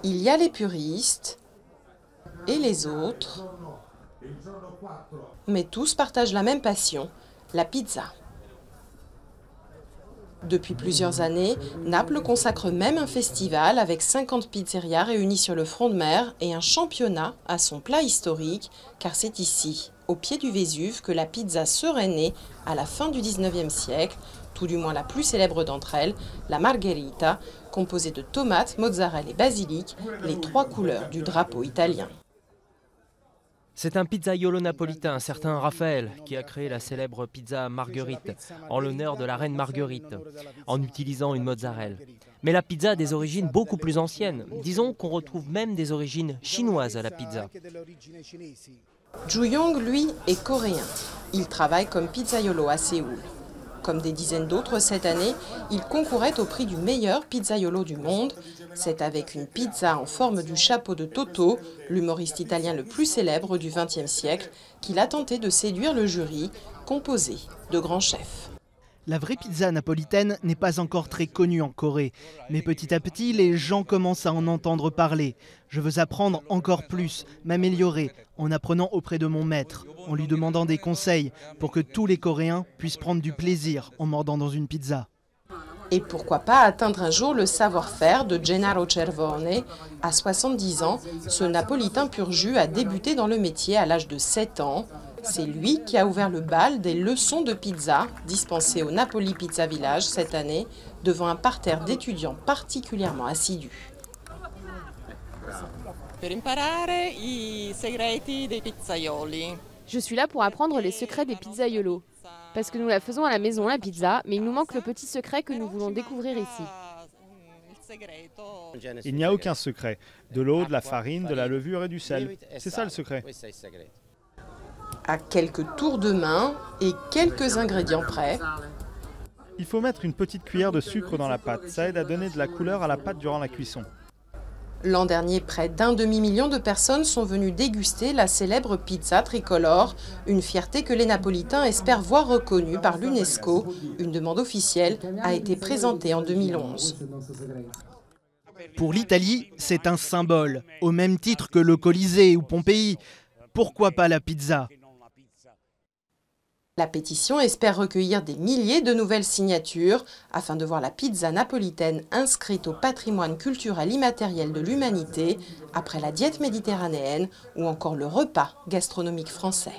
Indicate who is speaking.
Speaker 1: Il y a les puristes et les autres, mais tous partagent la même passion, la pizza. Depuis plusieurs années, Naples consacre même un festival avec 50 pizzerias réunies sur le front de mer et un championnat à son plat historique, car c'est ici, au pied du Vésuve, que la pizza serait née à la fin du 19e siècle, tout du moins la plus célèbre d'entre elles, la margherita, composée de tomates, mozzarella et basilic, les trois couleurs du drapeau italien.
Speaker 2: C'est un pizzaiolo napolitain, un certain Raphaël, qui a créé la célèbre pizza Marguerite, en l'honneur de la reine Marguerite, en utilisant une mozzarella. Mais la pizza a des origines beaucoup plus anciennes. Disons qu'on retrouve même des origines chinoises à la pizza.
Speaker 1: Ju Yong, lui, est coréen. Il travaille comme pizzaiolo à Séoul. Comme des dizaines d'autres cette année, il concourait au prix du meilleur pizzaiolo du monde. C'est avec une pizza en forme du chapeau de Toto, l'humoriste italien le plus célèbre du XXe siècle, qu'il a tenté de séduire le jury, composé de grands chefs.
Speaker 3: La vraie pizza napolitaine n'est pas encore très connue en Corée. Mais petit à petit, les gens commencent à en entendre parler. Je veux apprendre encore plus, m'améliorer, en apprenant auprès de mon maître, en lui demandant des conseils pour que tous les Coréens puissent prendre du plaisir en mordant dans une pizza.
Speaker 1: Et pourquoi pas atteindre un jour le savoir-faire de Gennaro Cervone. À 70 ans, ce Napolitain pur jus a débuté dans le métier à l'âge de 7 ans. C'est lui qui a ouvert le bal des leçons de pizza dispensées au Napoli Pizza Village cette année, devant un parterre d'étudiants particulièrement assidus.
Speaker 4: Je suis là pour apprendre les secrets des pizzaiolos. Parce que nous la faisons à la maison, la pizza, mais il nous manque le petit secret que nous voulons découvrir ici.
Speaker 5: Il n'y a aucun secret. De l'eau, de la farine, de la levure et du sel. C'est ça le secret.
Speaker 1: À quelques tours de main et quelques ingrédients prêts,
Speaker 5: Il faut mettre une petite cuillère de sucre dans la pâte. Ça aide à donner de la couleur à la pâte durant la cuisson.
Speaker 1: l'an dernier, près d'1 demi-million de personnes sont venues déguster la célèbre pizza tricolore, une fierté que les Napolitains espèrent voir reconnue par l'UNESCO. Une demande officielle a été présentée en 2011.
Speaker 3: Pour l'Italie, c'est un symbole, au même titre que le Colisée ou Pompéi. Pourquoi pas la pizza ?
Speaker 1: La pétition espère recueillir des milliers de nouvelles signatures afin de voir la pizza napolitaine inscrite au patrimoine culturel immatériel de l'humanité après la diète méditerranéenne ou encore le repas gastronomique français.